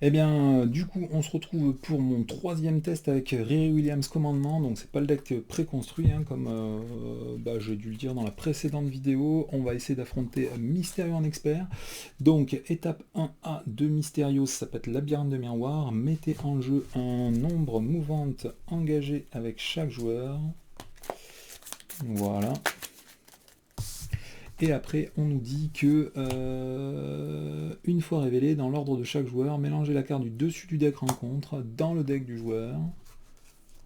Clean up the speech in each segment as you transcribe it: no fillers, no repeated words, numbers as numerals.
Eh bien, du coup, on se retrouve pour mon troisième test avec Riri Williams Commandement. Donc, c'est pas le deck préconstruit, hein, comme j'ai dû le dire dans la précédente vidéo. On va essayer d'affronter Mysterio en expert. Donc, étape 1A de Mysterio, ça peut être labyrinthe de miroir. Mettez en jeu un nombre mouvante engagé avec chaque joueur. Voilà. Et après, on nous dit que, une fois révélé, dans l'ordre de chaque joueur, mélangez la carte du dessus du deck rencontre dans le deck du joueur.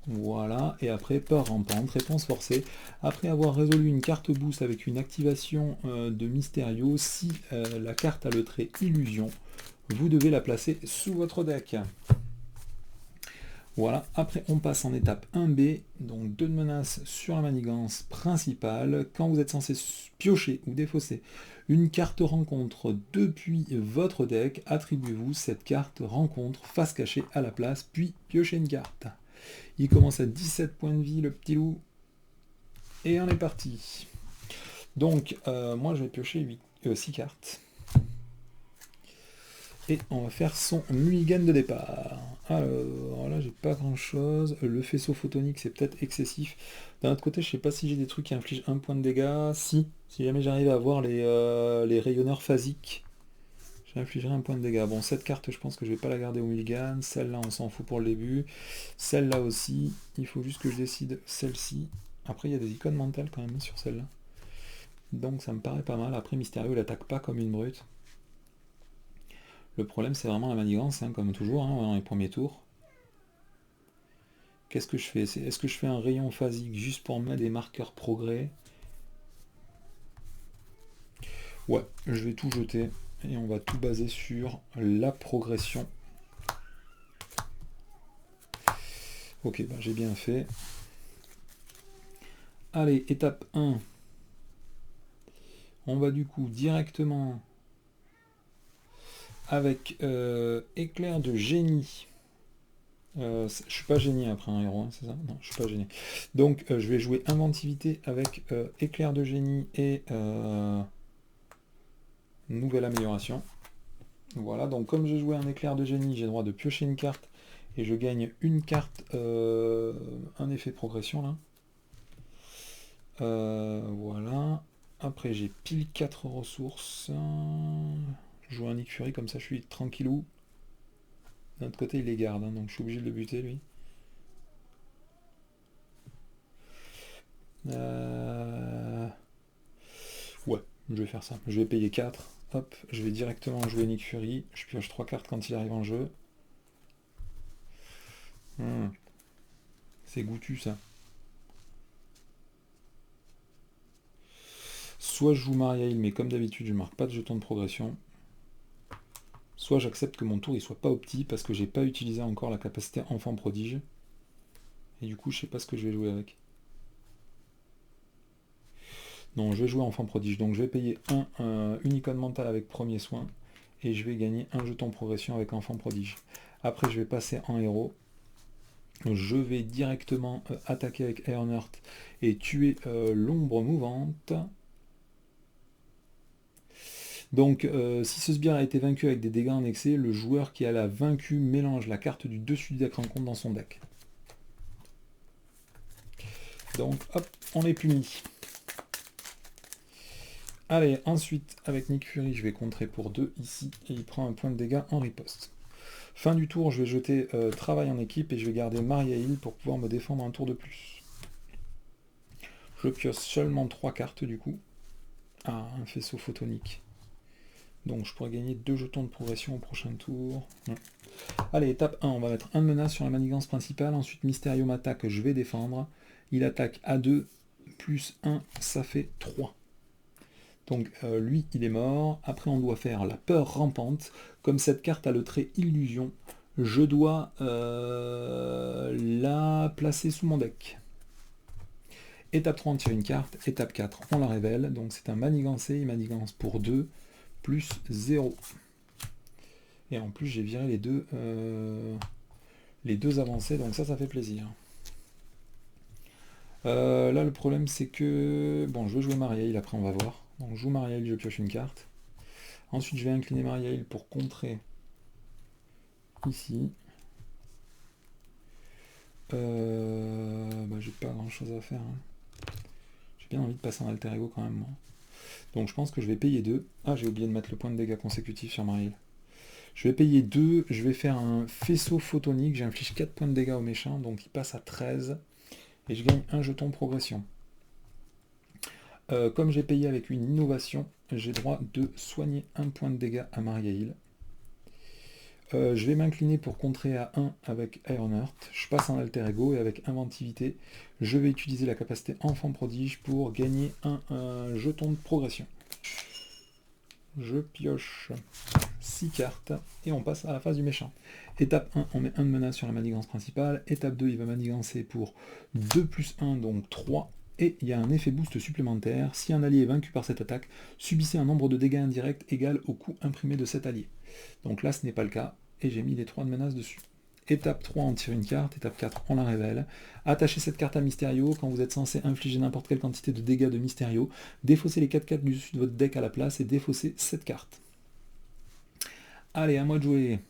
Voilà, et après, par rampante, réponse forcée. Après avoir résolu une carte boost avec une activation de Mysterio, si la carte a le trait illusion, vous devez la placer sous votre deck. Voilà, après on passe en étape 1B, donc 2 de menaces sur la manigance principale. Quand vous êtes censé piocher ou défausser une carte rencontre depuis votre deck, attribuez-vous cette carte rencontre face cachée à la place, puis piochez une carte. Il commence à 17 points de vie, le petit loup, et on est parti. Donc, moi je vais piocher 6 cartes. Et on va faire son mulligan de départ. Alors là, j'ai pas grand chose. Le faisceau photonique, c'est peut-être excessif. D'un autre côté, je sais pas si j'ai des trucs qui infligent un point de dégâts. Si jamais j'arrive à avoir les rayonneurs phasiques, j'infligerai un point de dégâts. Bon, cette carte, je pense que je vais pas la garder au mulligan. Celle-là, on s'en fout pour le début. Celle-là aussi. Il faut juste que je décide celle-ci. Après, il y a des icônes mentales quand même sur celle-là. Donc ça me paraît pas mal. Après, Mysterio, il attaque pas comme une brute. Le problème, c'est vraiment la manigance, hein, comme toujours, hein, dans les premiers tours. Qu'est-ce que je fais? Est-ce que je fais un rayon phasique juste pour mettre des marqueurs progrès? Ouais, je vais tout jeter et on va tout baser sur la progression. Ok, bah j'ai bien fait. Allez, étape 1. On va du coup directement avec éclair de génie. Je suis pas génie après un héros, hein, c'est ça? Non, je suis pas génie. Donc je vais jouer inventivité avec éclair de génie et nouvelle amélioration. Voilà, donc comme j'ai joué un éclair de génie, j'ai le droit de piocher une carte et je gagne une carte, un effet de progression là. Voilà. Après j'ai pile 4 ressources. Je joue un Nick Fury comme ça je suis tranquillou. D'un autre côté il les garde, hein, donc je suis obligé de le buter lui. Ouais, je vais faire ça. Je vais payer 4. Hop, je vais directement jouer Nick Fury. Je pioche 3 cartes quand il arrive en jeu. C'est goûtu ça. Soit je joue Maria Hill, mais comme d'habitude, je marque pas de jeton de progression. Soit j'accepte que mon tour il soit pas opti parce que j'ai pas utilisé encore la capacité enfant prodige. Et du coup, je sais pas ce que je vais jouer avec. Non, je vais jouer enfant prodige. Donc je vais payer une icône mentale avec premier soin. Et je vais gagner un jeton progression avec enfant prodige. Après, je vais passer en héros. Je vais directement attaquer avec Ironheart et tuer l'ombre mouvante. Donc, si ce sbire a été vaincu avec des dégâts en excès, le joueur qui a la vaincu mélange la carte du dessus du deck rencontre dans son deck. Donc, hop, on est puni. Allez, ensuite, avec Nick Fury, je vais contrer pour 2 ici, et il prend un point de dégâts en riposte. Fin du tour, je vais jeter travail en équipe, et je vais garder Maria Hill pour pouvoir me défendre un tour de plus. Je pioche seulement 3 cartes du coup. Ah, un faisceau photonique. Donc je pourrais gagner 2 jetons de progression au prochain tour. Allez, étape 1, on va mettre un menace sur la manigance principale. Ensuite, Mysterio m'attaque, je vais défendre. Il attaque à 2, plus 1, ça fait 3. Donc lui, il est mort. Après, on doit faire la peur rampante. Comme cette carte a le trait illusion, je dois la placer sous mon deck. Étape 3, on tire une carte. Étape 4, on la révèle. Donc c'est un manigancé. Il manigance pour 2, plus 0. Et en plus, j'ai viré les deux avancées. Donc ça fait plaisir. Là, le problème, c'est que... Bon, je vais jouer Maria Hill, après on va voir. Donc je joue Maria Hill, je pioche une carte. Ensuite, je vais incliner Maria Hill pour contrer ici. J'ai pas grand chose à faire. Hein. J'ai bien envie de passer en alter ego quand même. Moi. Donc je pense que je vais payer 2. Ah, j'ai oublié de mettre le point de dégâts consécutif sur Mariel. Je vais payer 2. Je vais faire un faisceau photonique. J'inflige 4 points de dégâts au méchant. Donc il passe à 13. Et je gagne un jeton progression. Comme j'ai payé avec une innovation, j'ai droit de soigner un point de dégâts à Mariaïl. Je vais m'incliner pour contrer à 1 avec Ironheart. Je passe en alter ego et avec inventivité, je vais utiliser la capacité enfant prodige pour gagner un jeton de progression. Je pioche 6 cartes et on passe à la phase du méchant. Étape 1, on met 1 de menace sur la manigance principale. Étape 2, il va manigancer pour 2 plus 1, donc 3. Et il y a un effet boost supplémentaire. Si un allié est vaincu par cette attaque, subissez un nombre de dégâts indirects égal au coût imprimé de cet allié. Donc là, ce n'est pas le cas. Et j'ai mis les 3 de menace dessus. Étape 3, on tire une carte. Étape 4, on la révèle. Attachez cette carte à Mysterio. Quand vous êtes censé infliger n'importe quelle quantité de dégâts de Mysterio, défaussez les 4 cartes du dessus de votre deck à la place et défaussez cette carte. Allez, à moi de jouer.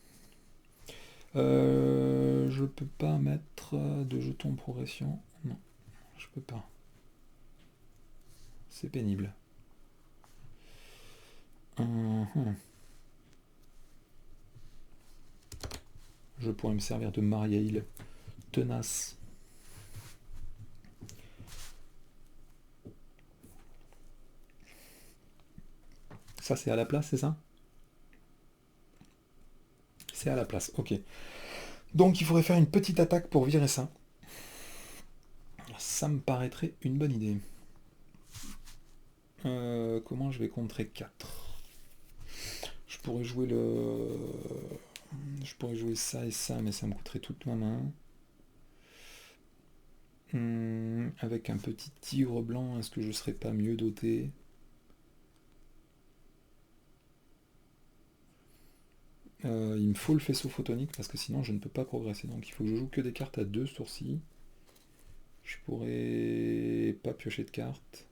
Je peux pas mettre de jetons progression. Non, je peux pas. C'est pénible. Je pourrais me servir de Mariaïl tenace. Ça, c'est à la place, c'est ça? C'est à la place, ok. Donc, il faudrait faire une petite attaque pour virer ça. Ça me paraîtrait une bonne idée. Comment je vais contrer 4? Je pourrais jouer Je pourrais jouer ça et ça, mais ça me coûterait toute ma main. Avec un petit tigre blanc, est-ce que je serais pas mieux doté? Il me faut le faisceau photonique parce que sinon je ne peux pas progresser. Donc il faut que je joue que des cartes à 2 ce tour-ci. Je pourrais pas piocher de cartes.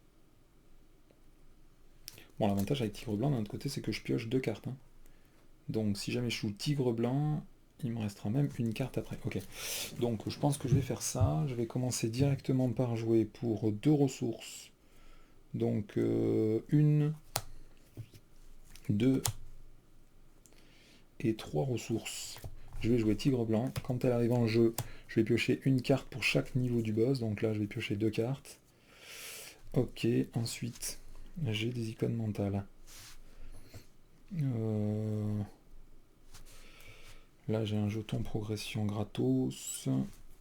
Bon, l'avantage avec tigre blanc d'un autre côté, c'est que je pioche 2 cartes. Hein. Donc si jamais je joue tigre blanc, il me restera même une carte après. Ok. Donc je pense que je vais faire ça. Je vais commencer directement par jouer pour 2 ressources. Donc 1, 2 et 3 ressources. Je vais jouer tigre blanc. Quand elle arrive en jeu, je vais piocher une carte pour chaque niveau du boss. Donc là, je vais piocher 2 cartes. Ok, ensuite, j'ai des icônes mentales. Là, j'ai un jeton progression gratos.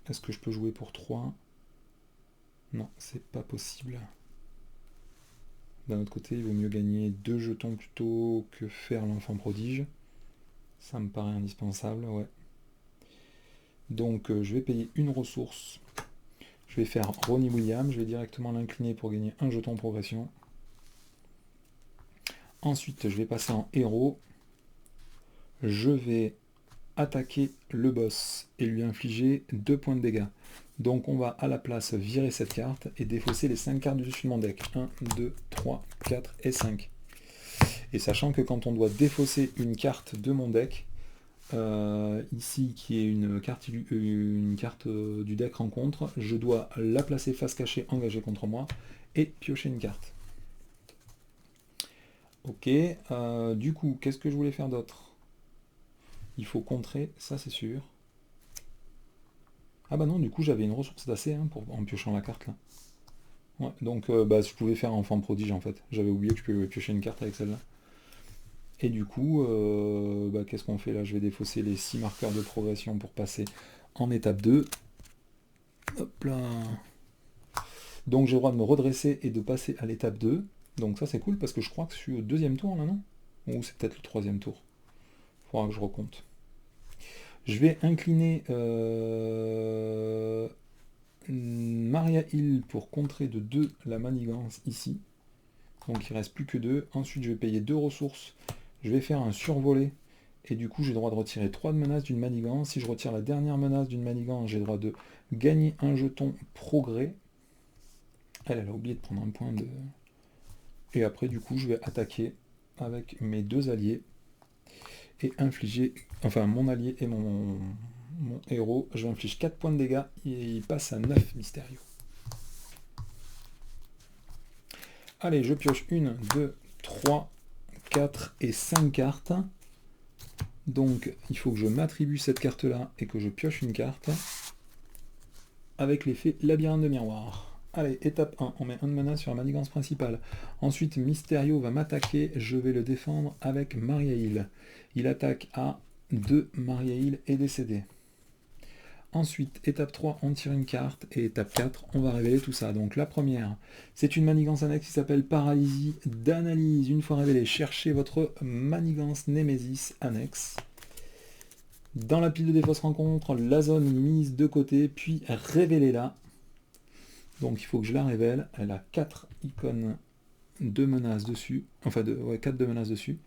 Est-ce que je peux jouer pour 3? Non, c'est pas possible. D'un autre côté, il vaut mieux gagner 2 jetons plutôt que faire l'enfant prodige. Ça me paraît indispensable, ouais. Donc, je vais payer une ressource. Je vais faire Ronnie Williams. Je vais directement l'incliner pour gagner un jeton progression. Ensuite, je vais passer en héros. Je vais attaquer le boss et lui infliger 2 points de dégâts. Donc on va à la place virer cette carte et défausser les 5 cartes du dessus de mon deck. 1, 2, 3, 4 et 5. Et sachant que quand on doit défausser une carte de mon deck, ici qui est une carte du deck rencontre, je dois la placer face cachée engagée contre moi et piocher une carte. Ok, du coup, qu'est-ce que je voulais faire d'autre? Il faut contrer, ça c'est sûr. Ah bah non, du coup j'avais une ressource d'assez en piochant la carte là. Ouais, donc je pouvais faire enfant prodige en fait. J'avais oublié que je pouvais piocher une carte avec celle-là. Et du coup, qu'est-ce qu'on fait là? Je vais défausser les 6 marqueurs de progression pour passer en étape 2. Hop là. Donc j'ai le droit de me redresser et de passer à l'étape 2. Donc ça c'est cool parce que je crois que je suis au 2e tour là, non? Ou c'est peut-être le 3e tour. Faudra que je recompte. Je vais incliner Maria Hill pour contrer de 2 la manigance ici. Donc il ne reste plus que 2. Ensuite je vais payer 2 ressources. Je vais faire un survolé. Et du coup j'ai le droit de retirer 3 de menaces d'une manigance. Si je retire la dernière menace d'une manigance, j'ai le droit de gagner un jeton progrès. Elle a oublié de prendre un point de... Et après du coup je vais attaquer avec mes 2 alliés. et infliger, enfin mon allié et mon héros, je vais infliger 4 points de dégâts et il passe à 9 Mysterio. Allez, je pioche 1, 2, 3, 4 et 5 cartes. Donc il faut que je m'attribue cette carte là et que je pioche une carte avec l'effet labyrinthe de miroir. Allez, étape 1, on met 1 de mana sur la manigance principale. Ensuite, Mysterio va m'attaquer, je vais le défendre avec Maria Hill. Il attaque à 2, Maria Hill est décédé. Ensuite, étape 3, on tire une carte, et étape 4, on va révéler tout ça. Donc la première, c'est une manigance annexe qui s'appelle Paralysie d'analyse. Une fois révélée, cherchez votre manigance Némésis annexe. Dans la pile de défausse rencontre, la zone mise de côté, puis révélez-la. Donc il faut que je la révèle. Elle a 4 icônes de menaces dessus. Enfin, 4 de menaces dessus.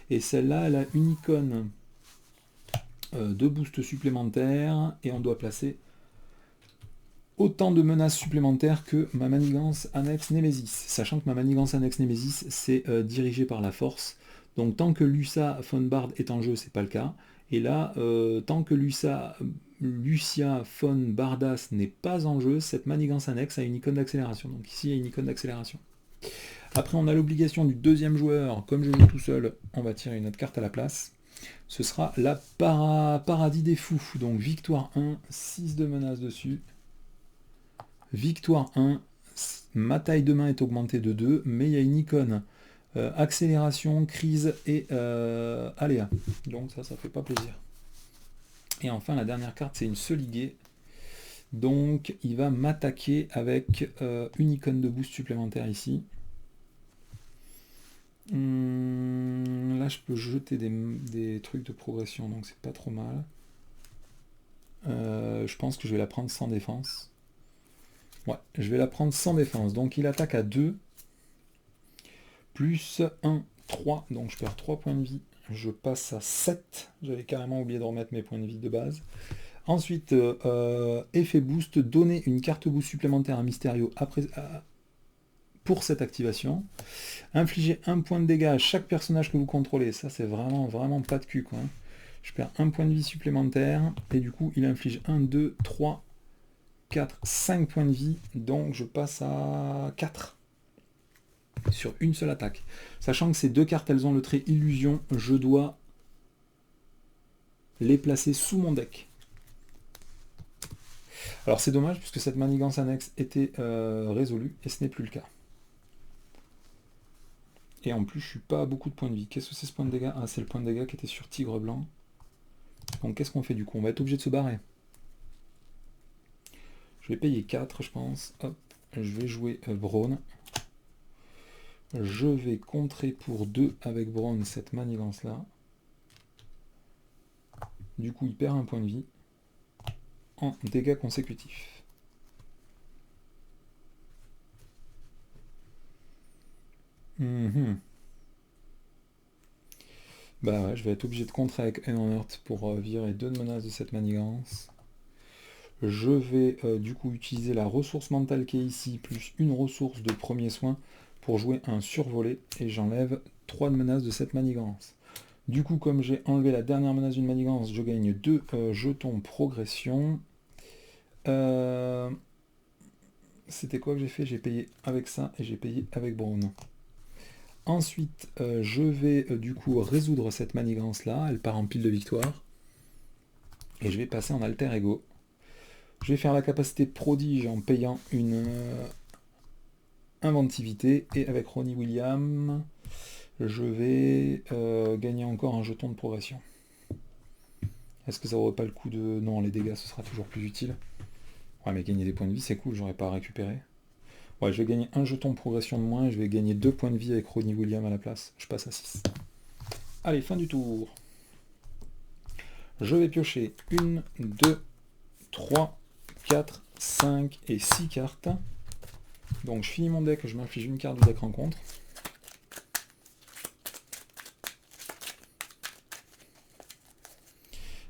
Et celle-là, elle a une icône de boost supplémentaire. Et on doit placer autant de menaces supplémentaires que ma manigance annexe Némésis. Sachant que ma manigance annexe Némésis, c'est dirigé par la force. Donc tant que Lucia von Bard est en jeu, c'est pas le cas. Et là, tant que Lucia von Bardas n'est pas en jeu, cette manigance annexe a une icône d'accélération. Donc ici, il y a une icône d'accélération. Après, on a l'obligation du deuxième joueur. Comme je joue tout seul, on va tirer une autre carte à la place. Ce sera la Paradis des Fous. Donc victoire 1, 6 de menaces dessus. Victoire 1, ma taille de main est augmentée de 2, mais il y a une icône accélération, crise et aléa. Donc ça fait pas plaisir. Et enfin, la dernière carte, c'est une Soliguet. Donc il va m'attaquer avec une icône de boost supplémentaire ici. Là, je peux jeter des trucs de progression, donc c'est pas trop mal. Je pense que je vais la prendre sans défense. Ouais, je vais la prendre sans défense. Donc il attaque à 2. Plus 1, 3. Donc je perds 3 points de vie. Je passe à 7. J'avais carrément oublié de remettre mes points de vie de base. Ensuite, effet boost. Donner une carte boost supplémentaire à Mysterio pour cette activation. Infliger 1 point de dégâts à chaque personnage que vous contrôlez. Ça, c'est vraiment pas de cul, quoi. Je perds 1 point de vie supplémentaire. Et du coup, il inflige 1, 2, 3, 4, 5 points de vie. Donc je passe à 4. Sur une seule attaque. Sachant que ces deux cartes, elles ont le trait illusion, je dois les placer sous mon deck. Alors c'est dommage, puisque cette manigance annexe était résolue, et ce n'est plus le cas. Et en plus, je suis pas à beaucoup de points de vie. Qu'est-ce que c'est ce point de dégâts? Ah, c'est le point de dégâts qui était sur Tigre Blanc. Donc qu'est-ce qu'on fait du coup? On va être obligé de se barrer. Je vais payer 4, je pense. Hop, je vais jouer Braun. Je vais contrer pour 2 avec Braun cette manigance là. Du coup, il perd un point de vie en dégâts consécutifs. Bah ouais, je vais être obligé de contrer avec Earth pour virer 2 de menaces de cette manigance. Je vais du coup utiliser la ressource mentale qui est ici, plus une ressource de premier soin pour jouer un survolé, et j'enlève 3 de menaces de cette manigance. Du coup, comme j'ai enlevé la dernière menace d'une manigance, je gagne 2 jetons progression. C'était quoi que j'ai fait? J'ai payé avec ça et j'ai payé avec Braun. Ensuite, je vais du coup résoudre cette manigance là, elle part en pile de victoire. Et je vais passer en alter ego. Je vais faire la capacité prodige en payant une inventivité, et avec Ronnie Williams, je vais gagner encore un jeton de progression. Est-ce que ça vaut pas le coup de... Non, les dégâts, ce sera toujours plus utile. Ouais, mais gagner des points de vie, c'est cool, j'aurais pas à récupérer. Ouais, je vais gagner un jeton de progression de moins, et je vais gagner 2 points de vie avec Ronnie Williams à la place. Je passe à 6. Allez, fin du tour. Je vais piocher 1, 2, 3, 4, 5 et 6 cartes. Donc je finis mon deck, je m'inflige une carte du deck rencontre.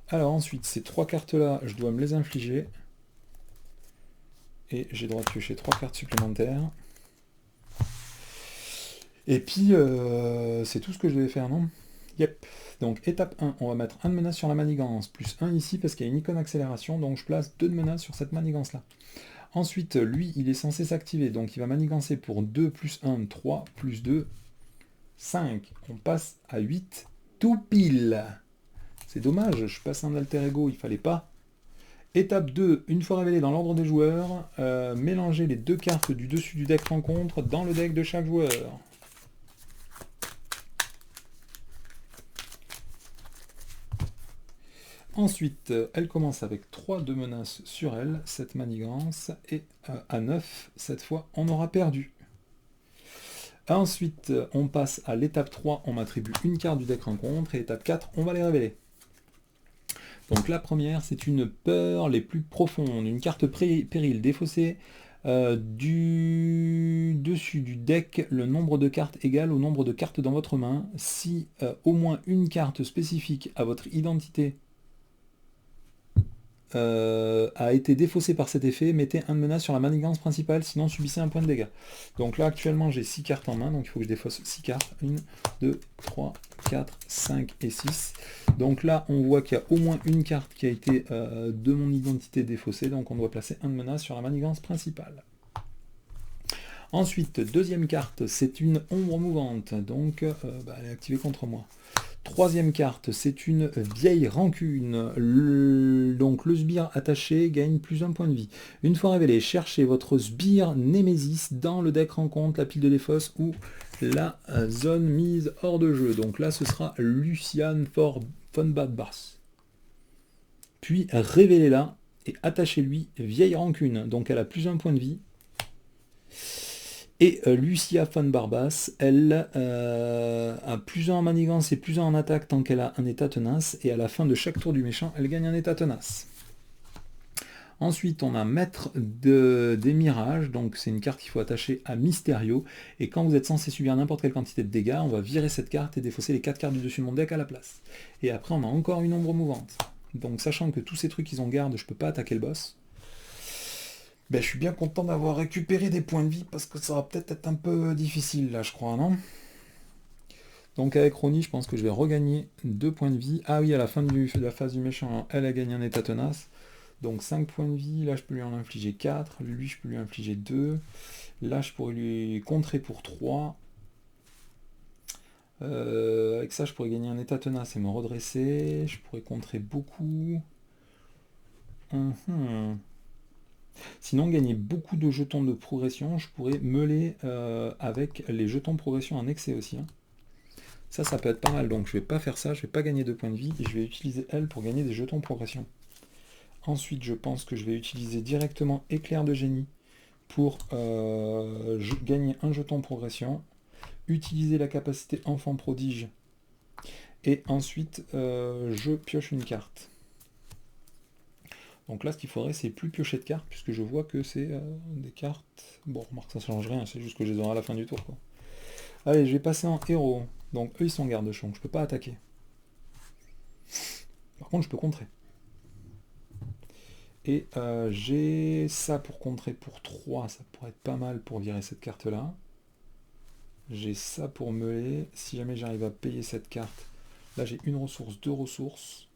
Alors ensuite, ces 3 cartes-là, je dois me les infliger. Et j'ai le droit de piocher 3 cartes supplémentaires. Et puis, c'est tout ce que je devais faire, non? Yep. Donc étape 1, on va mettre 1 de menace sur la manigance, plus 1 ici parce qu'il y a une icône accélération, donc je place 2 de menace sur cette manigance-là. Ensuite, lui, il est censé s'activer, donc il va manigancer pour 2 plus 1, 3, plus 2, 5. On passe à 8, tout pile. C'est dommage, je passe un alter ego, il fallait pas. Étape 2, une fois révélé dans l'ordre des joueurs, mélangez les 2 cartes du dessus du deck rencontre dans le deck de chaque joueur. Ensuite, elle commence avec 3 de menaces sur elle, cette manigance, et à 9, cette fois, on aura perdu. Ensuite, on passe à l'étape 3, on m'attribue une carte du deck rencontre, et étape 4, on va les révéler. Donc la première, c'est une peur les plus profondes, une carte péril défaussée du dessus du deck, le nombre de cartes égal au nombre de cartes dans votre main. Si au moins une carte spécifique à votre identité a été défaussé par cet effet, mettez un de menace sur la manigance principale, sinon subissez un point de dégâts. Donc là actuellement j'ai 6 cartes en main, donc il faut que je défausse 6 cartes. 1, 2, 3, 4, 5 et 6. Donc là on voit qu'il y a au moins une carte qui a été de mon identité défaussée, donc on doit placer un de menace sur la manigance principale. Ensuite, deuxième carte, c'est une ombre mouvante, donc elle est activée contre moi. Troisième carte, c'est une vieille rancune. Donc le sbire attaché gagne plus 1 point de vie. Une fois révélé, cherchez votre sbire Némésis dans le deck rencontre, la pile de défausse ou la zone mise hors de jeu. Donc là, ce sera Lucian von Badbass. Puis révélez-la et attachez-lui vieille rancune. Donc elle a plus 1 point de vie. Et Lucia von Barbas, elle a plus 1 en manigance et plus 1 en attaque tant qu'elle a un état tenace, et à la fin de chaque tour du méchant, elle gagne un état tenace. Ensuite, on a Maître des Mirages, donc c'est une carte qu'il faut attacher à Mysterio, et quand vous êtes censé subir n'importe quelle quantité de dégâts, on va virer cette carte et défausser les 4 cartes du dessus de mon deck à la place. Et après, on a encore une ombre mouvante. Donc sachant que tous ces trucs ils ont garde, je peux pas attaquer le boss. Ben, je suis bien content d'avoir récupéré des points de vie parce que ça va peut-être être un peu difficile là, je crois, non? Donc avec Ronnie, je pense que je vais regagner 2 points de vie. Ah oui, à la fin de la phase du méchant, elle a gagné un état tenace. Donc 5 points de vie, là je peux lui en infliger 4, lui je peux lui infliger 2. Là je pourrais lui contrer pour 3. Avec ça je pourrais gagner un état tenace et me redresser. Je pourrais contrer beaucoup. Sinon, gagner beaucoup de jetons de progression, je pourrais meuler avec les jetons de progression en excès aussi. Hein. Ça peut être pas mal. Donc je vais pas faire ça, je vais pas gagner 2 points de vie, et je vais utiliser elle pour gagner des jetons de progression. Ensuite, je pense que je vais utiliser directement éclair de génie pour gagner un jeton de progression, utiliser la capacité enfant prodige, et ensuite je pioche une carte. Donc là, ce qu'il faudrait, c'est plus piocher de cartes, puisque je vois que c'est des cartes... Bon, remarque, ça change rien, c'est juste que je les aurai à la fin du tour, quoi. Allez, je vais passer en héros. Donc eux, ils sont garde-champ, je peux pas attaquer. Par contre, je peux contrer. Et j'ai ça pour contrer pour 3, ça pourrait être pas mal pour virer cette carte-là. J'ai ça pour meuler, si jamais j'arrive à payer cette carte. Là, j'ai une ressource, 2 ressources.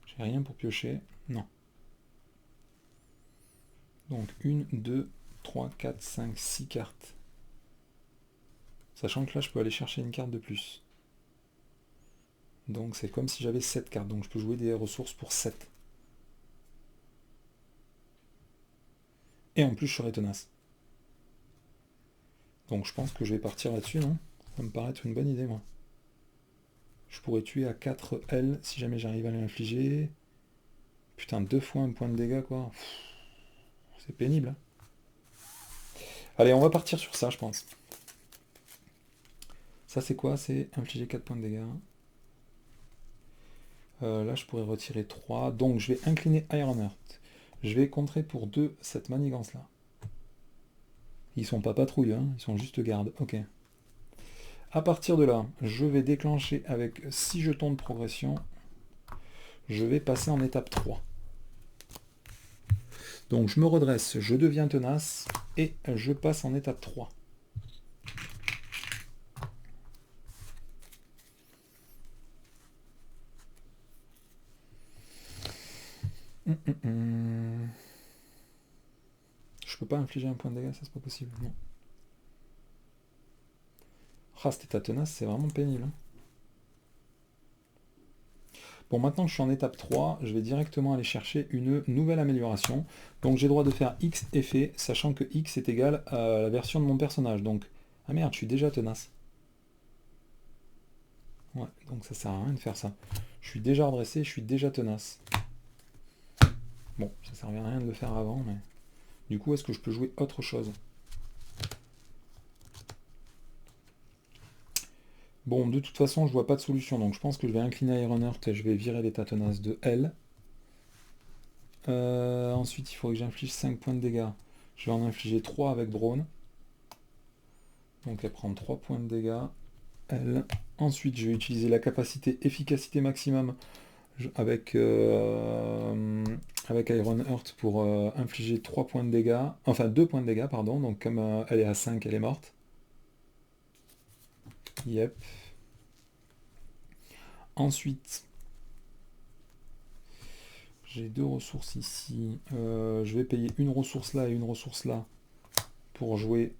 J'ai rien pour piocher, non. Donc 1, 2, 3, 4, 5, 6 cartes. Sachant que là, je peux aller chercher une carte de plus. Donc c'est comme si j'avais 7 cartes, donc je peux jouer des ressources pour 7. Et en plus, je serai tenace. Donc je pense que je vais partir là-dessus, non? Ça me paraît être une bonne idée, moi. Je pourrais tuer à 4 L si jamais j'arrive à l'infliger. Putain, 2 fois un point de dégâts, quoi. C'est pénible. Hein. Allez, on va partir sur ça, je pense. Ça, c'est quoi? C'est infliger 4 points de dégâts. Là, je pourrais retirer 3. Donc, je vais incliner Ironheart. Je vais contrer pour 2 cette manigance-là. Ils sont pas patrouilles, hein, ils sont juste garde. Ok. À partir de là, je vais déclencher avec 6 jetons de progression. Je vais passer en étape 3. Donc je me redresse, je deviens tenace et je passe en étape 3. Je peux pas infliger un point de dégâts, ça c'est pas possible. Non. Ah, cet état tenace, c'est vraiment pénible. Bon, maintenant que je suis en étape 3, je vais directement aller chercher une nouvelle amélioration. Donc j'ai le droit de faire X effet, sachant que X est égal à la version de mon personnage. Donc, ah merde, je suis déjà tenace. Ouais, donc ça sert à rien de faire ça. Je suis déjà redressé, je suis déjà tenace. Bon, ça servait à rien de le faire avant, mais... Du coup, est-ce que je peux jouer autre chose? Bon, de toute façon, je vois pas de solution, donc je pense que je vais incliner Ironheart et je vais virer l'état tenace de L. Ensuite, il faut que j'inflige 5 points de dégâts. Je vais en infliger 3 avec Drone. Donc elle prend 3 points de dégâts. Elle. Ensuite, je vais utiliser la capacité efficacité maximum avec Ironheart pour infliger 3 points de dégâts. Enfin, 2 points de dégâts, pardon. Donc comme elle est à 5, elle est morte. Yep. Ensuite, j'ai 2 ressources ici. Je vais payer une ressource là et une ressource là pour jouer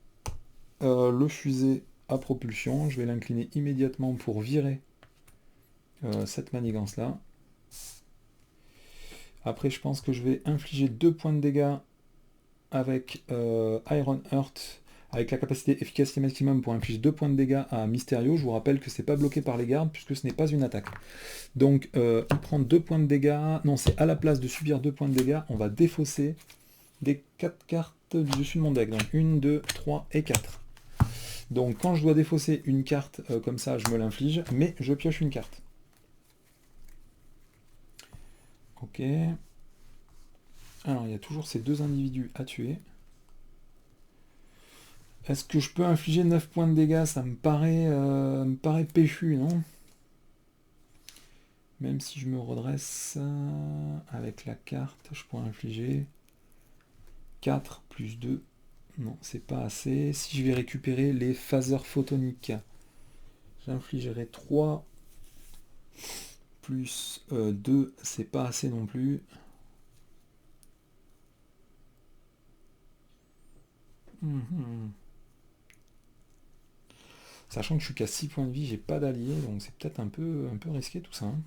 le fusée à propulsion. Je vais l'incliner immédiatement pour virer cette manigance là. Après, je pense que je vais infliger 2 points de dégâts avec Ironheart, avec la capacité efficacité maximum pour infliger 2 points de dégâts à Mysterio. Je vous rappelle que c'est pas bloqué par les gardes puisque ce n'est pas une attaque. Donc il prend 2 points de dégâts. Non, c'est à la place de subir 2 points de dégâts, on va défausser des 4 cartes du dessus de mon deck. Donc 1, 2, 3 et 4. Donc quand je dois défausser une carte comme ça, je me l'inflige, mais je pioche une carte. Ok. Alors il y a toujours ces 2 individus à tuer. Est-ce que je peux infliger 9 points de dégâts? Ça me paraît péchu, non? Même si je me redresse avec la carte, je pourrais infliger 4 plus 2. Non, c'est pas assez. Si je vais récupérer les phaseurs photoniques, j'infligerai 3 plus 2, c'est pas assez non plus. Sachant que je suis qu'à 6 points de vie, j'ai pas d'allié, donc c'est peut-être un peu risqué tout ça. Hein.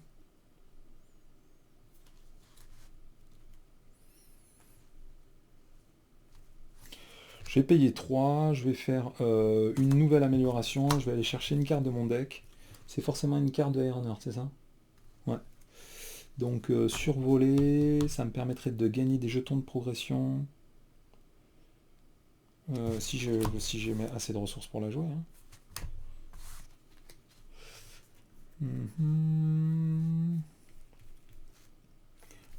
Je vais payer 3, je vais faire une nouvelle amélioration, je vais aller chercher une carte de mon deck. C'est forcément une carte de Ironheart, c'est ça? Ouais. Donc survoler, ça me permettrait de gagner des jetons de progression. Si j'ai assez de ressources pour la jouer. Hein.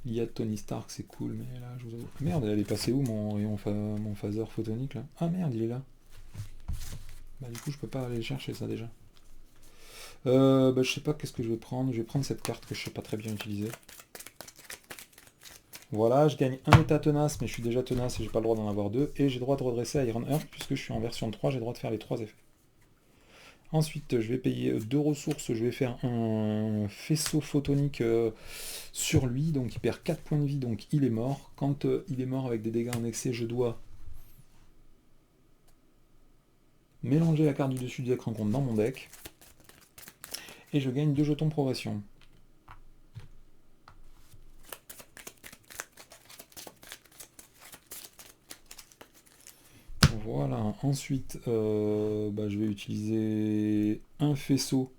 L'IA de Tony Stark, c'est cool, mais là, je vous avoue... Merde, elle est passée où mon phaseur photonique, là? Ah merde, il est là. Bah du coup, je peux pas aller chercher ça, déjà. Bah je sais pas qu'est-ce que je vais prendre. Je vais prendre cette carte que je sais pas très bien utiliser. Voilà, je gagne un état tenace, mais je suis déjà tenace et j'ai pas le droit d'en avoir 2. Et j'ai le droit de redresser à Ironheart, puisque je suis en version 3, j'ai le droit de faire les 3 effets. Ensuite, je vais payer 2 ressources, je vais faire un faisceau photonique sur lui, donc il perd 4 points de vie, donc il est mort. Quand il est mort avec des dégâts en excès, je dois mélanger la carte du dessus du deck rencontre dans mon deck, et je gagne 2 jetons de progression. Voilà, ensuite je vais utiliser un faisceau,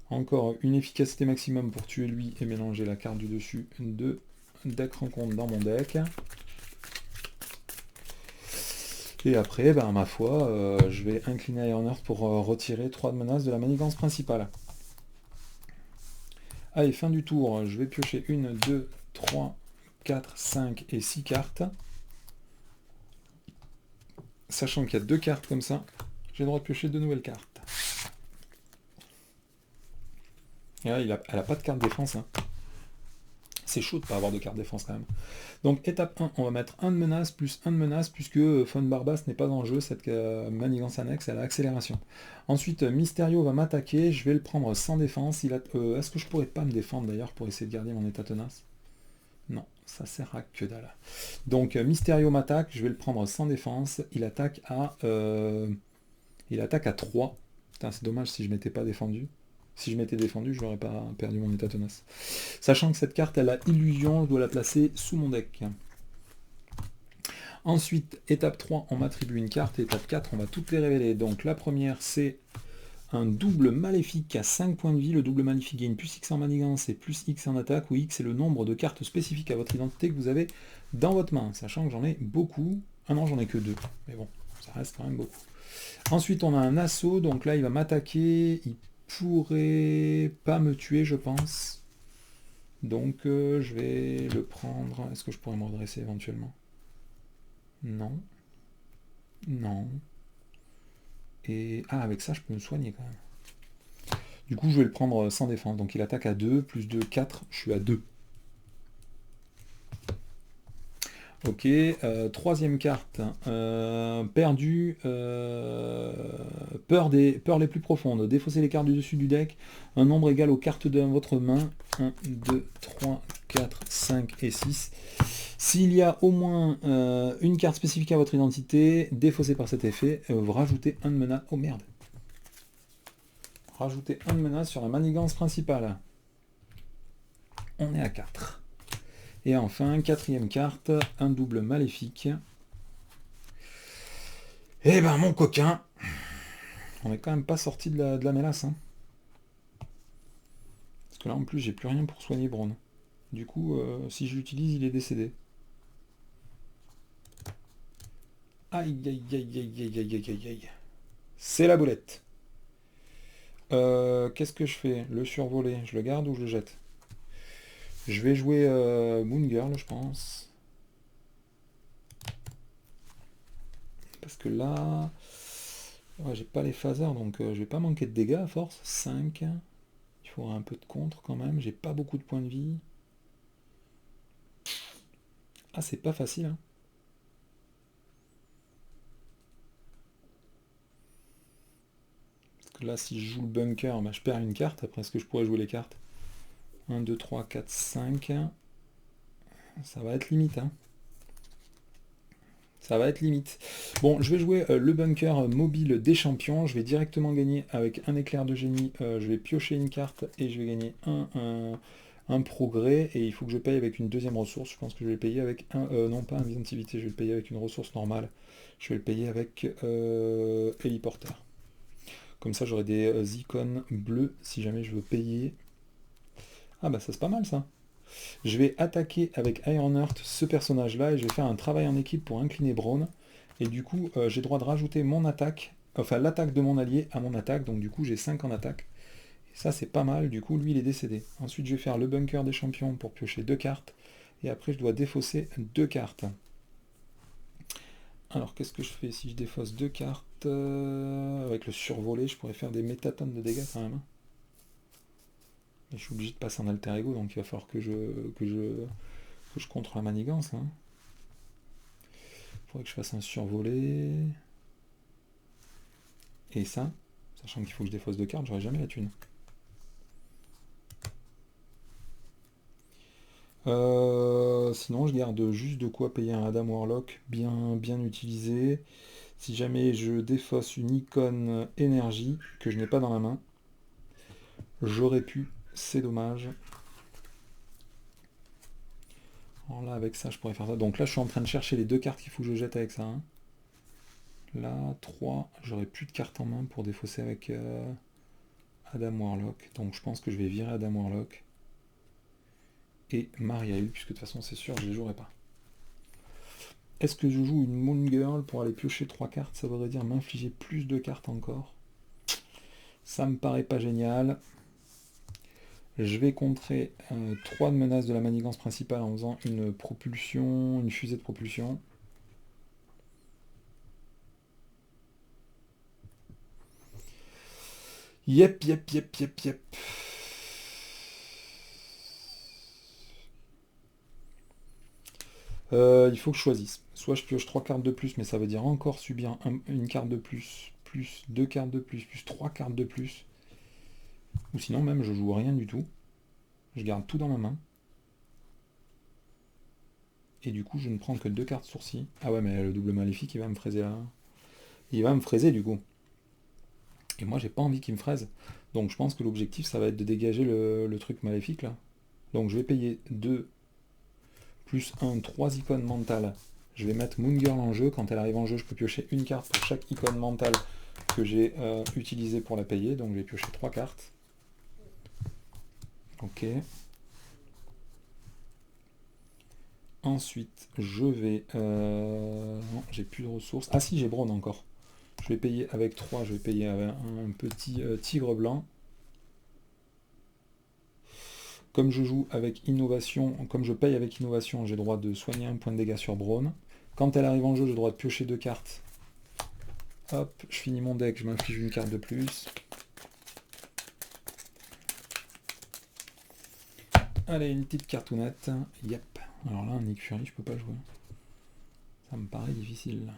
encore une efficacité maximum pour tuer lui et mélanger la carte du dessus de deck rencontre dans mon deck. Et après, ma foi, je vais incliner Ironheart pour retirer 3 de menaces de la manigance principale. Allez, fin du tour, je vais piocher 1, 2, 3, 4, 5 et 6 cartes. Sachant qu'il y a 2 cartes comme ça, j'ai le droit de piocher 2 nouvelles cartes. Et là, elle n'a pas de carte défense. Hein. C'est chaud de pas avoir de carte défense quand même. Donc étape 1, on va mettre 1 de menace plus 1 de menace, puisque Fun Barbas n'est pas en jeu, cette manigance annexe, elle a accélération. Ensuite, Mysterio va m'attaquer, je vais le prendre sans défense. Est-ce que je pourrais pas me défendre d'ailleurs pour essayer de garder mon état tenace? Non, ça sert à que dalle. Donc Mysterio m'attaque, je vais le prendre sans défense. Il attaque à 3. Putain, c'est dommage si je m'étais pas défendu. Si je m'étais défendu, je n'aurais pas perdu mon état tenace. Sachant que cette carte, elle a illusion, je dois la placer sous mon deck. Ensuite, étape 3, on m'attribue une carte. Étape 4, on va toutes les révéler. Donc la première, c'est un double maléfique à 5 points de vie. Le double maléfique gagne plus X en manigance et plus X en attaque, où X est le nombre de cartes spécifiques à votre identité que vous avez dans votre main. Sachant que j'en ai beaucoup. Ah non, j'en ai que 2. Mais bon, ça reste quand même beaucoup. Ensuite, on a un assaut. Donc là, il va m'attaquer. Il pourrait pas me tuer, je pense. Donc je vais le prendre. Est-ce que je pourrais me redresser éventuellement? Non. Non. Et... Ah, avec ça, je peux me soigner quand même. Du coup, je vais le prendre sans défense. Donc il attaque à 2, plus 2, 4. Je suis à 2. Ok, troisième carte. Perdu. Peur les plus profondes. Défaussez les cartes du dessus du deck. Un nombre égal aux cartes de votre main. 1, 2, 3, 4, 5 et 6. S'il y a au moins une carte spécifique à votre identité, défaussée par cet effet, vous rajoutez un de menace. Oh merde. Rajoutez un de menace sur la manigance principale. On est à 4. Et enfin, quatrième carte, un double maléfique. Eh ben mon coquin, on est quand même pas sorti de la mélasse. Hein. Parce que là en plus j'ai plus rien pour soigner Braun. Du coup, si je l'utilise, il est décédé. Aïe aïe aïe aïe aïe aïe aïe aïe. C'est la boulette. Qu'est-ce que je fais? Le survoler, je le garde ou je le jette? Je vais jouer Moon Girl, je pense. Parce que là... Ouais, j'ai pas les phasers, donc je vais pas manquer de dégâts à force. 5. Il faudra un peu de contre quand même. J'ai pas beaucoup de points de vie. Ah, c'est pas facile. Hein. Parce que là, si je joue le bunker, bah, je perds une carte. Après, est-ce que je pourrais jouer les cartes? 1, 2, 3, 4, 5. Ça va être limite. Hein. Ça va être limite. Bon, je vais jouer le bunker mobile des champions. Je vais directement gagner avec un éclair de génie. Je vais piocher une carte et je vais gagner un progrès. Et il faut que je paye avec une deuxième ressource. Je pense que je vais le payer avec un... non, pas inventivité. Je vais le payer avec une ressource normale. Je vais le payer avec héliporter. Comme ça, j'aurai des icônes bleues si jamais je veux payer. Ah bah ça c'est pas mal ça. Je vais attaquer avec Ironheart ce personnage-là et je vais faire un travail en équipe pour incliner Braun. Et du coup, j'ai droit de rajouter mon attaque, enfin l'attaque de mon allié à mon attaque. Donc du coup, j'ai 5 en attaque. Et ça, c'est pas mal. Du coup, lui, il est décédé. Ensuite, je vais faire le bunker des champions pour piocher 2 cartes. Et après, je dois défausser 2 cartes. Alors, qu'est-ce que je fais si je défausse 2 cartes avec le survolé, je pourrais faire des métatonnes de dégâts quand même. Hein. Et je suis obligé de passer en alter ego, donc il va falloir que je contre la manigance. Hein. Il faudrait que je fasse un survolé. Et ça, sachant qu'il faut que je défausse 2 cartes, j'aurai jamais la thune. Sinon, je garde juste de quoi payer un Adam Warlock bien utilisé. Si jamais je défausse une icône énergie que je n'ai pas dans la main, j'aurais pu, c'est dommage. Alors là, avec ça, je pourrais faire ça. Donc là, je suis en train de chercher les 2 cartes qu'il faut que je jette avec ça. Hein. Là, 3, j'aurai plus de cartes en main pour défausser avec Adam Warlock. Donc je pense que je vais virer Adam Warlock. Et Mariaïl, puisque de toute façon, c'est sûr, je ne les jouerai pas. Est-ce que je joue une Moon Girl pour aller piocher 3 cartes? Ça voudrait dire m'infliger plus de cartes encore. Ça me paraît pas génial. Je vais contrer 3 de menaces de la manigance principale en faisant une propulsion, une fusée de propulsion. Yep. Il faut que je choisisse. Soit je pioche 3 cartes de plus, mais ça veut dire encore subir une carte de plus 2 cartes de plus 3 cartes de plus. Ou sinon même je joue rien du tout. Je garde tout dans ma main. Et du coup, je ne prends que 2 cartes sourcils. Ah ouais, mais le double maléfique, il va me fraiser là. Il va me fraiser du coup. Et moi, j'ai pas envie qu'il me fraise. Donc je pense que l'objectif, ça va être de dégager le truc maléfique là. Donc je vais payer 2 plus 1, 3 icônes mentales. Je vais mettre Moon Girl en jeu. Quand elle arrive en jeu, je peux piocher une carte pour chaque icône mentale que j'ai utilisée pour la payer. Donc je vais piocher 3 cartes. Ok. Ensuite, je vais... Non, j'ai plus de ressources. Ah si, j'ai Braun encore. Je vais payer avec 3, je vais payer avec un petit tigre blanc. Comme je joue avec innovation, comme je paye avec innovation, j'ai le droit de soigner un point de dégâts sur Braun. Quand elle arrive en jeu, j'ai le droit de piocher 2 cartes. Hop, je finis mon deck, je m'inflige une carte de plus. Allez, une petite cartoonette. Yep. Alors là, un Nick Fury, je peux pas jouer. Ça me paraît difficile.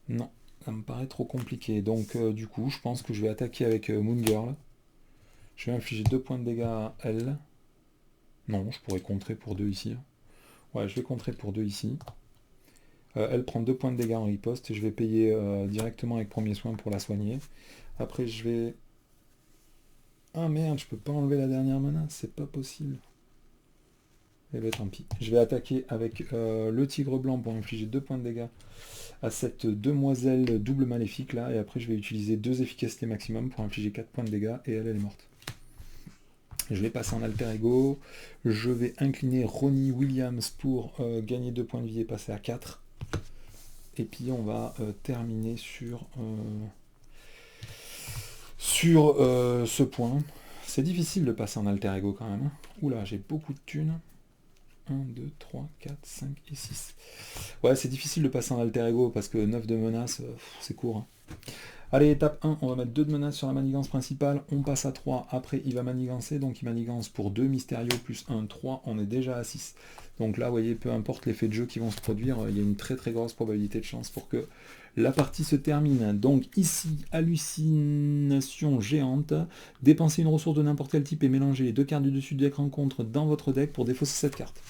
Non, ça me paraît trop compliqué. Donc du coup, je pense que je vais attaquer avec Moon Girl. Je vais infliger 2 points de dégâts à elle. Non, je pourrais contrer pour 2 ici. Ouais, je vais contrer pour 2 ici. Elle prend 2 points de dégâts en riposte et je vais payer directement avec premier soin pour la soigner. Après, je vais... Ah merde, je peux pas enlever la dernière menace, c'est pas possible. Eh ben tant pis. Je vais attaquer avec le tigre blanc pour infliger 2 points de dégâts à cette demoiselle double maléfique là, et après je vais utiliser 2 efficacités maximum pour infliger 4 points de dégâts, et elle est morte. Je vais passer en alter ego, je vais incliner Ronnie Williams pour gagner 2 points de vie et passer à 4. Et puis on va terminer sur ce point. C'est difficile de passer en alter ego quand même. Oula, j'ai beaucoup de thunes. 1, 2, 3, 4, 5 et 6. Ouais, c'est difficile de passer en alter ego parce que 9 de menaces, c'est court. Hein. Allez, étape 1, on va mettre 2 de menaces sur la manigance principale, on passe à 3, après il va manigancer, donc il manigance pour 2 mystérieux plus 1, 3, on est déjà à 6. Donc là, vous voyez, peu importe l'effet de jeu qui vont se produire, il y a une très très grosse probabilité de chance pour que la partie se termine. Donc ici, hallucination géante, dépensez une ressource de n'importe quel type et mélangez les 2 cartes du dessus du deck rencontre dans votre deck pour défausser cette carte.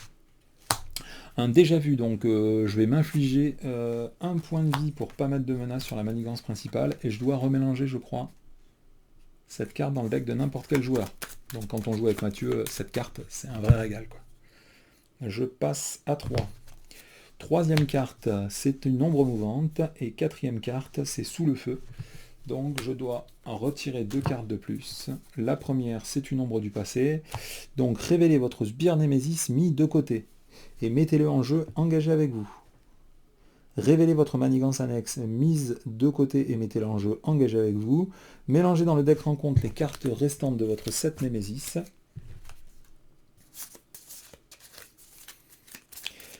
Un déjà vu, donc je vais m'infliger 1 point de vie pour pas mettre de menace sur la manigance principale, et je dois remélanger, je crois, cette carte dans le deck de n'importe quel joueur. Donc quand on joue avec Mathieu, cette carte, c'est un vrai régal, quoi. Je passe à 3. Troisième carte, c'est une ombre mouvante, et quatrième carte, c'est sous le feu. Donc je dois en retirer 2 cartes de plus. La première, c'est une ombre du passé. Donc révélez votre sbire Némésis mis de côté et mettez-le en jeu engagé avec vous. Révélez votre manigance annexe mise de côté et mettez-le en jeu engagé avec vous. Mélangez dans le deck rencontre les cartes restantes de votre set Némésis.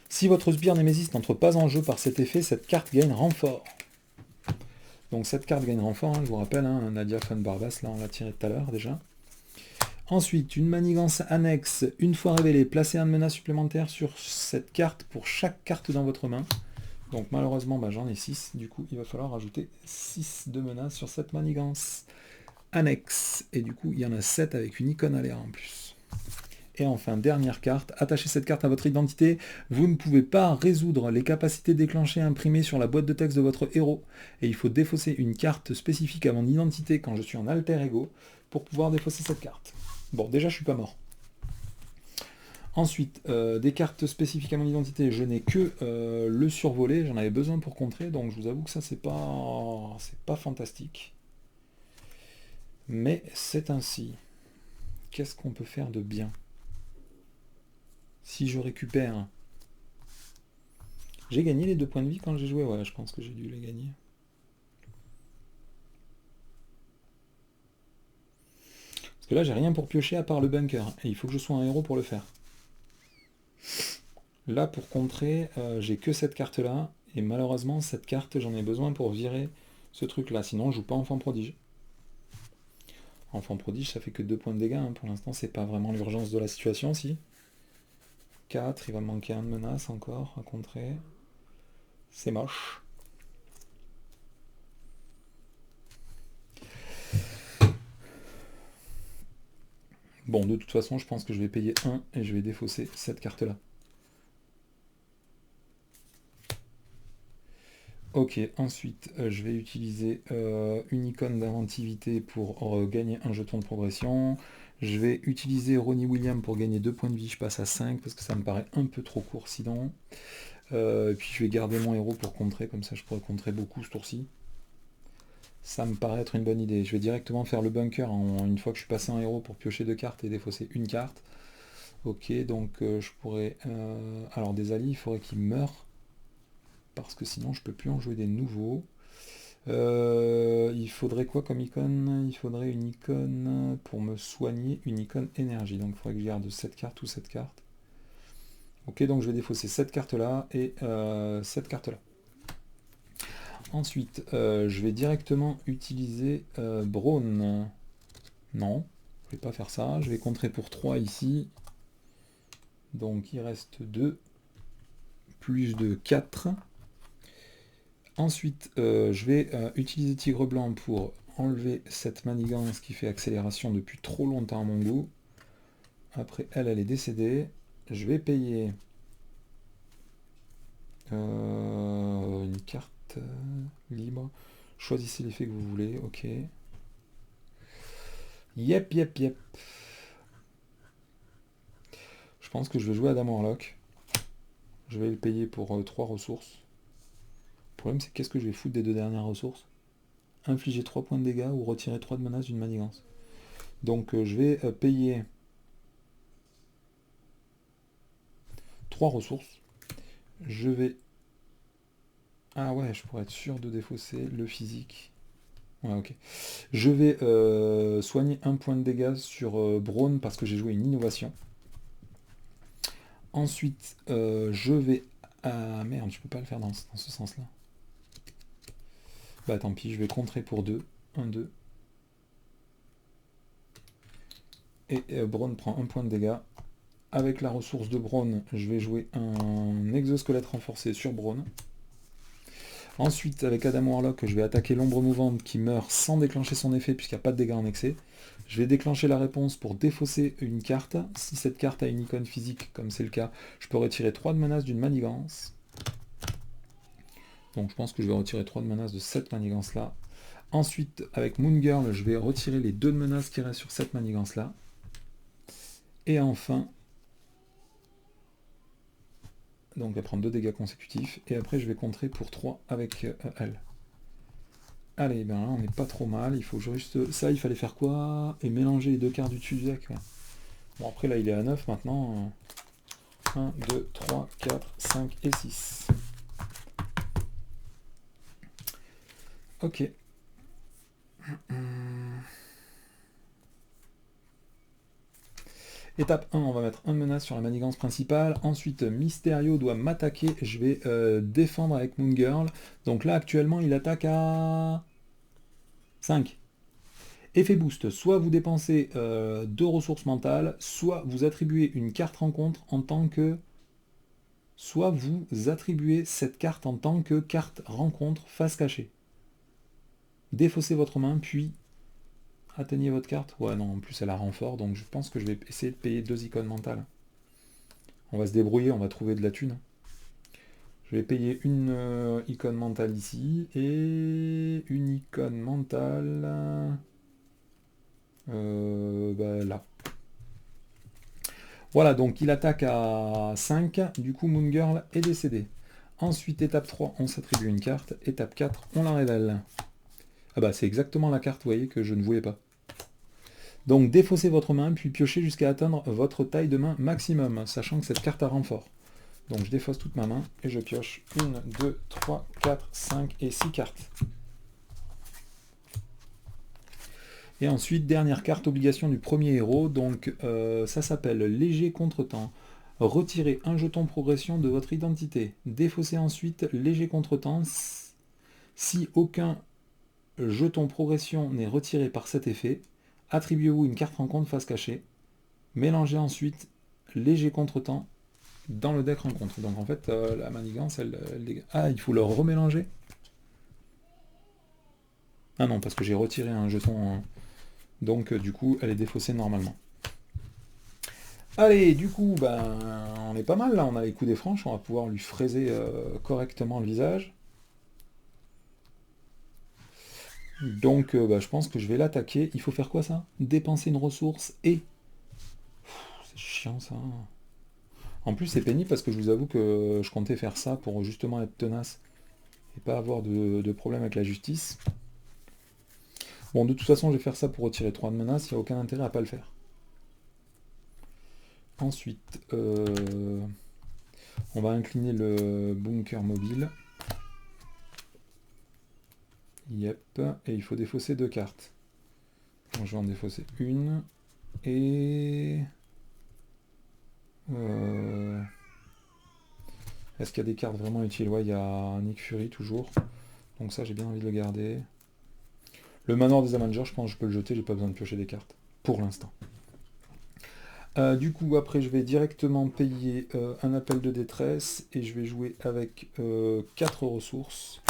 Si votre sbire Némésis n'entre pas en jeu par cet effet, cette carte gagne renfort. Donc cette carte gagne renfort, hein, je vous rappelle, hein, Nadia Fun Barbas, là on l'a tiré tout à l'heure déjà. Ensuite, une manigance annexe, une fois révélée, placez un menace supplémentaire sur cette carte pour chaque carte dans votre main. Donc malheureusement, j'en ai 6, du coup il va falloir rajouter 6 de menaces sur cette manigance annexe. Et du coup, il y en a 7 avec une icône aléa en plus. Et enfin, dernière carte, attachez cette carte à votre identité. Vous ne pouvez pas résoudre les capacités déclenchées imprimées sur la boîte de texte de votre héros. Et il faut défausser une carte spécifique à mon identité quand je suis en alter ego pour pouvoir défausser cette carte. Bon, déjà je suis pas mort. Ensuite, des cartes spécifiques à mon identité, je n'ai que le survolé, j'en avais besoin pour contrer, donc je vous avoue que ça c'est pas fantastique. Mais c'est ainsi. Qu'est-ce qu'on peut faire de bien? Si je récupère... J'ai gagné les 2 points de vie quand j'ai joué? Ouais, je pense que j'ai dû les gagner. Parce que là, j'ai rien pour piocher à part le bunker. Et il faut que je sois un héros pour le faire. Là, pour contrer, j'ai que cette carte-là. Et malheureusement, cette carte, j'en ai besoin pour virer ce truc-là. Sinon, je joue pas enfant prodige. Enfant prodige, ça fait que 2 points de dégâts. Hein. Pour l'instant, c'est pas vraiment l'urgence de la situation, si. 4, il va me manquer un de menace encore à contrer. C'est moche. Bon, de toute façon, je pense que je vais payer 1 et je vais défausser cette carte-là. Ok, ensuite je vais utiliser une icône d'inventivité pour gagner un jeton de progression. Je vais utiliser Ronnie Williams pour gagner 2 points de vie, je passe à 5 parce que ça me paraît un peu trop court sinon. Et puis je vais garder mon héros pour contrer, comme ça je pourrais contrer beaucoup ce tour-ci. Ça me paraît être une bonne idée. Je vais directement faire le bunker une fois que je suis passé en héros pour piocher 2 cartes et défausser une carte. Ok, donc je pourrais... alors des alliés, il faudrait qu'ils meurent. Parce que sinon je peux plus en jouer des nouveaux. Il faudrait quoi comme icône? Il faudrait une icône pour me soigner, une icône énergie. Donc il faudrait que je garde cette carte ou cette carte. Ok, donc je vais défausser cette carte-là et cette carte-là. Ensuite, je vais directement utiliser Braun. Non, je vais pas faire ça. Je vais contrer pour 3 ici. Donc il reste 2. Plus de 4. Ensuite, je vais utiliser Tigre Blanc pour enlever cette manigance qui fait accélération depuis trop longtemps à mon goût. Après, elle est décédée. Je vais payer une carte libre. Choisissez l'effet que vous voulez, ok. Yep, yep, yep. Je pense que je vais jouer Adam Warlock. Je vais le payer pour 3 ressources. Le problème, c'est qu'est-ce que je vais foutre des 2 dernières ressources? Infliger 3 points de dégâts ou retirer 3 de menace d'une manigance. Donc je vais payer 3 ressources. Je vais... Ah ouais, je pourrais être sûr de défausser le physique. Ouais, ok. Je vais soigner un point de dégâts sur Braun parce que j'ai joué une innovation. Ensuite, je vais... Ah merde, je peux pas le faire dans ce sens-là. Bah tant pis, je vais contrer pour 2. 1, 2. Et Braun prend un point de dégâts. Avec la ressource de Braun, je vais jouer un exosquelette renforcé sur Braun. Ensuite, avec Adam Warlock, je vais attaquer l'ombre mouvante qui meurt sans déclencher son effet puisqu'il n'y a pas de dégâts en excès. Je vais déclencher la réponse pour défausser une carte. Si cette carte a une icône physique, comme c'est le cas, je peux retirer 3 de menace d'une manigance. Donc je pense que je vais retirer 3 de menace de cette manigance-là. Ensuite, avec Moon Girl, je vais retirer les 2 de menace qui restent sur cette manigance-là. Et enfin... Donc elle prend 2 dégâts consécutifs. Et après, je vais contrer pour 3 avec elle. Allez, ben là, on n'est pas trop mal. Il faut juste... Ça, il fallait faire quoi? Et mélanger les 2 cartes du dessus du deck. Ouais. Bon, après, là, il est à 9 maintenant. 1, 2, 3, 4, 5 et 6. Ok. Étape 1, on va mettre un menace sur la manigance principale. Ensuite, Mysterio doit m'attaquer. Je vais défendre avec Moon Girl. Donc là, actuellement, il attaque à 5. Effet boost. Soit vous dépensez 2 ressources mentales, soit vous attribuez une carte rencontre en tant que... Soit vous attribuez cette carte en tant que carte rencontre face cachée. Défaussez votre main, puis atteignez votre carte. Ouais, non, en plus elle a renfort, donc je pense que je vais essayer de payer 2 icônes mentales. On va se débrouiller, on va trouver de la thune. Je vais payer une icône mentale ici, et une icône mentale... bah, là. Voilà, donc il attaque à 5, du coup Moon Girl est décédée. Ensuite, étape 3, on s'attribue une carte. Étape 4, on la révèle. Ah bah c'est exactement la carte, vous voyez, que je ne voulais pas. Donc défaussez votre main, puis piochez jusqu'à atteindre votre taille de main maximum, sachant que cette carte a renfort. Donc je défausse toute ma main, et je pioche 1, 2, 3, 4, 5 et 6 cartes. Et ensuite, dernière carte, obligation du premier héros, donc ça s'appelle Léger Contretemps. Retirez un jeton progression de votre identité. Défaussez ensuite Léger Contretemps. Si aucun jeton progression n'est retiré par cet effet, attribuez-vous une carte rencontre face cachée. Mélangez ensuite Léger Contretemps dans le deck rencontre. Donc en fait, la manigance, elle... Ah, il faut le remélanger? Ah non, parce que j'ai retiré un jeton... Donc du coup, elle est défaussée normalement. Allez, du coup, ben, on est pas mal là, on a les coups des franches, on va pouvoir lui fraiser correctement le visage. Donc je pense que je vais l'attaquer. Il faut faire quoi ça? Dépenser une ressource et... C'est chiant ça. En plus c'est pénible parce que je vous avoue que je comptais faire ça pour justement être tenace et pas avoir de problème avec la justice. Bon, de toute façon je vais faire ça pour retirer 3 de menaces, il n'y a aucun intérêt à pas le faire. Ensuite, on va incliner le bunker mobile. Yep, et il faut défausser 2 cartes. Donc je vais en défausser une. Et... Est-ce qu'il y a des cartes vraiment utiles? Ouais, il y a Nick Fury toujours. Donc ça, j'ai bien envie de le garder. Le manoir des Avengers, je pense que je peux le jeter, j'ai pas besoin de piocher des cartes. Pour l'instant. Du coup, après, je vais directement payer un appel de détresse et je vais jouer avec 4 ressources,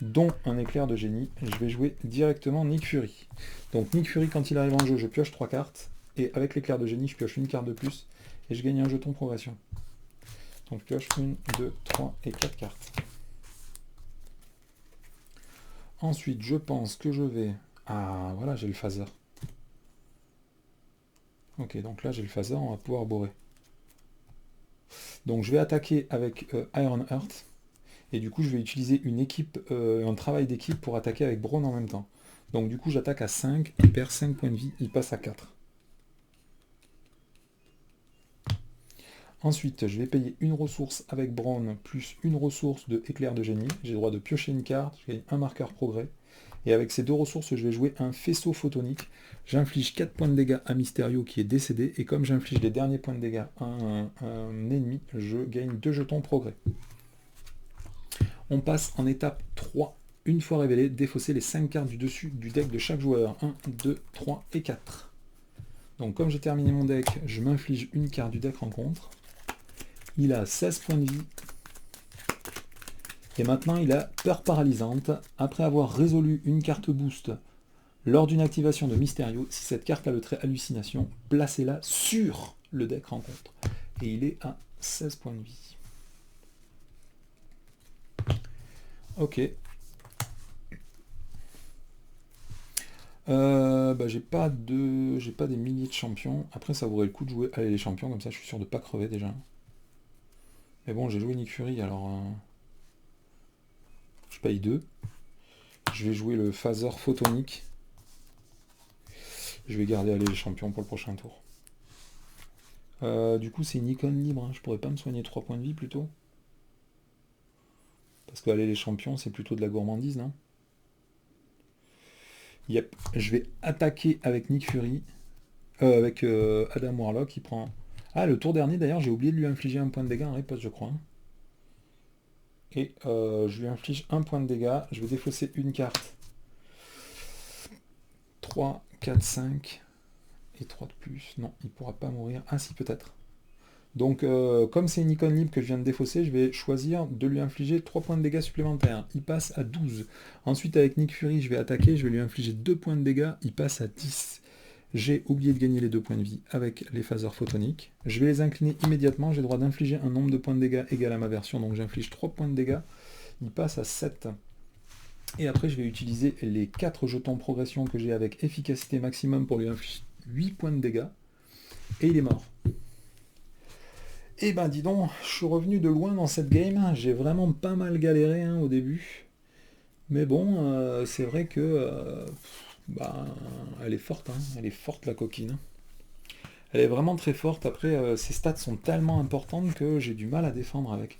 dont un éclair de génie. Je vais jouer directement Nick Fury. Donc Nick Fury, quand il arrive en jeu, je pioche 3 cartes. Et avec l'éclair de génie, je pioche une carte de plus. Et je gagne un jeton progression. Donc je pioche 1, 2, 3 et 4 cartes. Ensuite, je pense que je vais... Ah, voilà, j'ai le phaser. Ok, donc là, j'ai le phaser, on va pouvoir bourrer. Donc je vais attaquer avec Iron Heart. Et du coup, je vais utiliser une équipe, un travail d'équipe pour attaquer avec Braun en même temps. Donc du coup, j'attaque à 5, il perd 5 points de vie, il passe à 4. Ensuite, je vais payer une ressource avec Braun, plus une ressource de éclair de génie. J'ai le droit de piocher une carte, je gagne un marqueur progrès. Et avec ces 2 ressources, je vais jouer un faisceau photonique. J'inflige 4 points de dégâts à Mysterio qui est décédé. Et comme j'inflige les derniers points de dégâts à un ennemi, je gagne 2 jetons progrès. On passe en étape 3. Une fois révélé, défausser les 5 cartes du dessus du deck de chaque joueur. 1, 2, 3 et 4. Donc comme j'ai terminé mon deck, je m'inflige une carte du deck rencontre. Il a 16 points de vie. Et maintenant, il a peur paralysante. Après avoir résolu une carte boost lors d'une activation de Mysterio, si cette carte a le trait hallucination, placez-la sur le deck rencontre. Et il est à 16 points de vie. Ok. J'ai pas des milliers de champions. Après, ça vaudrait le coup de jouer allez, les champions, comme ça je suis sûr de pas crever déjà. Mais bon, j'ai joué Nick Fury, alors je paye 2. Je vais jouer le phaser photonique. Je vais garder aller les champions pour le prochain tour. Du coup, c'est une icône libre. Hein. Je pourrais pas me soigner 3 points de vie plutôt. Parce que aller les champions, c'est plutôt de la gourmandise, non? Yep. Je vais attaquer avec Nick Fury. Avec Adam Warlock qui prend... Ah, le tour dernier d'ailleurs, j'ai oublié de lui infliger un point de dégâts en riposte, je crois. Et je lui inflige un point de dégâts. Je vais défausser une carte. 3, 4, 5. Et 3 de plus. Non, il pourra pas mourir. Ah si, peut-être. Donc, comme c'est une icône libre que je viens de défausser, je vais choisir de lui infliger 3 points de dégâts supplémentaires. Il passe à 12. Ensuite, avec Nick Fury, je vais attaquer, je vais lui infliger 2 points de dégâts. Il passe à 10. J'ai oublié de gagner les 2 points de vie avec les phasers photoniques. Je vais les incliner immédiatement. J'ai le droit d'infliger un nombre de points de dégâts égal à ma version. Donc, j'inflige 3 points de dégâts. Il passe à 7. Et après, je vais utiliser les 4 jetons progression que j'ai avec efficacité maximum pour lui infliger 8 points de dégâts. Et il est mort. Et ben dis donc, je suis revenu de loin dans cette game, j'ai vraiment pas mal galéré au début. Mais bon, c'est vrai que elle est forte, elle est forte la coquine. Elle est vraiment très forte, après ses stats sont tellement importantes que j'ai du mal à défendre avec.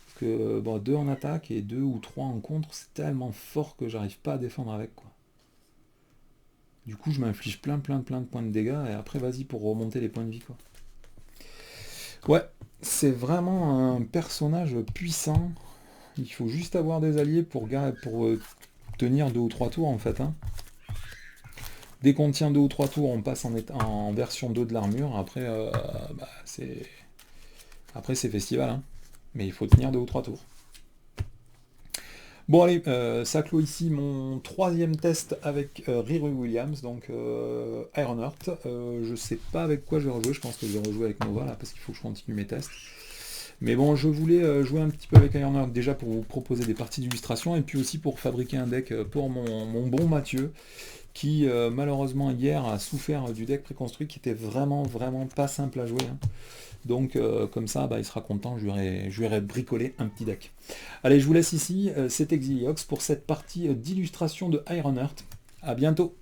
Parce que 2 en attaque et 2 ou 3 en contre, c'est tellement fort que j'arrive pas à défendre avec quoi. Du coup je m'inflige plein de points de dégâts et après vas-y pour remonter les points de vie quoi. Ouais, c'est vraiment un personnage puissant. Il faut juste avoir des alliés pour tenir 2 ou 3 tours en fait. Dès qu'on tient 2 ou 3 tours, on passe en version 2 de l'armure. Après, c'est festival. Mais il faut tenir 2 ou 3 tours. Bon allez, ça clôt ici mon 3e test avec Riri Williams, donc Ironheart. Je sais pas avec quoi je vais rejouer, je pense que je vais rejouer avec Nova là, parce qu'il faut que je continue mes tests. Mais bon, je voulais jouer un petit peu avec Ironheart déjà pour vous proposer des parties d'illustration et puis aussi pour fabriquer un deck pour mon bon Mathieu qui malheureusement hier a souffert du deck préconstruit qui était vraiment pas simple à jouer, hein. Donc comme ça, bah, il sera content, je lui aurai bricolé un petit deck. Allez, je vous laisse ici, c'est Exiliox pour cette partie d'illustration de Ironheart. A bientôt.